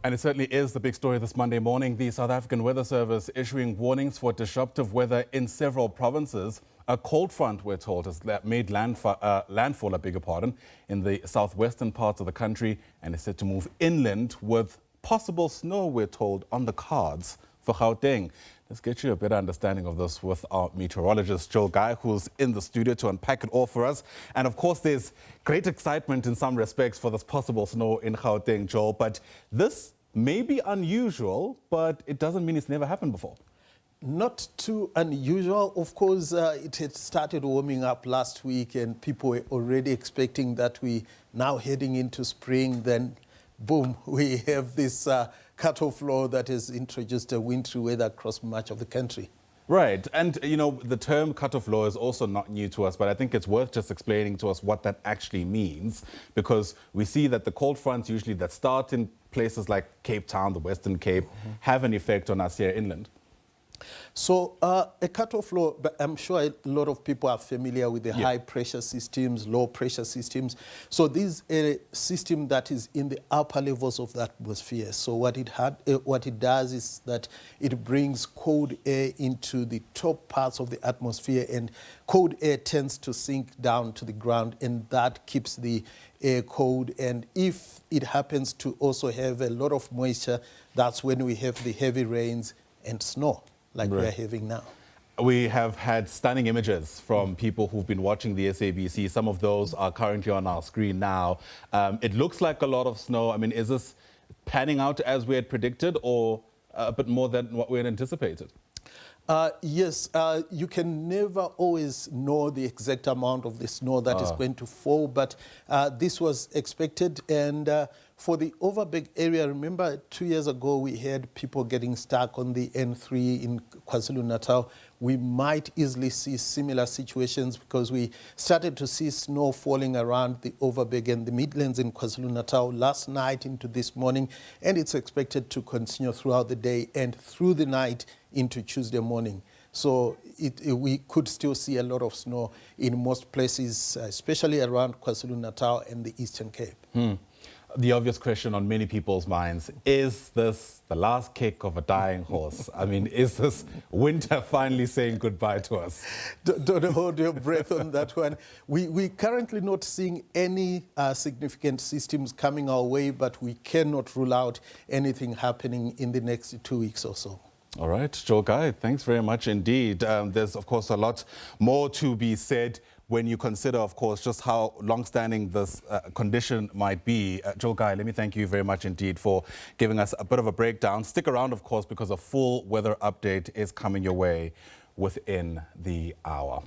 And it certainly is the big story this Monday morning. The South African Weather Service issuing warnings for disruptive weather in several provinces. A cold front, we're told, has made landfall, in the southwestern parts of the country and is set to move inland with possible snow, we're told, on the cards for Gauteng. Let's get you a better understanding of this with our meteorologist, Joel Guy, who's in the studio to unpack it all for us. And of course, there's great excitement in some respects for this possible snow in Gauteng, Joel. But this may be unusual, but it doesn't mean it's never happened before. Not too unusual. Of course, it had started warming up last week and people were already expecting that we now heading into spring. Then, boom, we have this cut-off law that has introduced a wintry weather across much of the country. Right. And, you know, the term cut-off law is also not new to us, but I think it's worth just explaining to us what that actually means, because we see that the cold fronts usually that start in places like Cape Town, the Western Cape, have an effect on us here inland. So a cut-off law, but I'm sure a lot of people are familiar with the high pressure systems, low pressure systems. So this is a system that is in the upper levels of the atmosphere. So what it does is that it brings cold air into the top parts of the atmosphere, and cold air tends to sink down to the ground, and that keeps the air cold. And if it happens to also have a lot of moisture, that's when we have the heavy rains and snow, like we're having now. We have had stunning images from people who've been watching the SABC. Some of those are currently on our screen now. It looks like a lot of snow. I mean, is this panning out as we had predicted, or a bit more than what we had anticipated? Yes, you can never always know the exact amount of the snow that is going to fall, but this was expected. And for the Overberg area, remember 2 years ago we had people getting stuck on the N3 in KwaZulu-Natal. We might easily see similar situations because we started to see snow falling around the Overberg and the Midlands in KwaZulu-Natal last night into this morning, and it's expected to continue throughout the day and through the night into Tuesday morning. So we could still see a lot of snow in most places, especially around KwaZulu-Natal and the Eastern Cape. The obvious question on many people's minds, is this the last kick of a dying horse? I mean, is this winter finally saying goodbye to us? Don't hold your breath on that one. We're currently not seeing any significant systems coming our way, but we cannot rule out anything happening in the next 2 weeks or so. All right, Joel Guy, thanks very much indeed. There's, of course, a lot more to be said when you consider, of course, just how long-standing this condition might be. Joel Guy, let me thank you very much indeed for giving us a bit of a breakdown. Stick around, of course, because a full weather update is coming your way within the hour.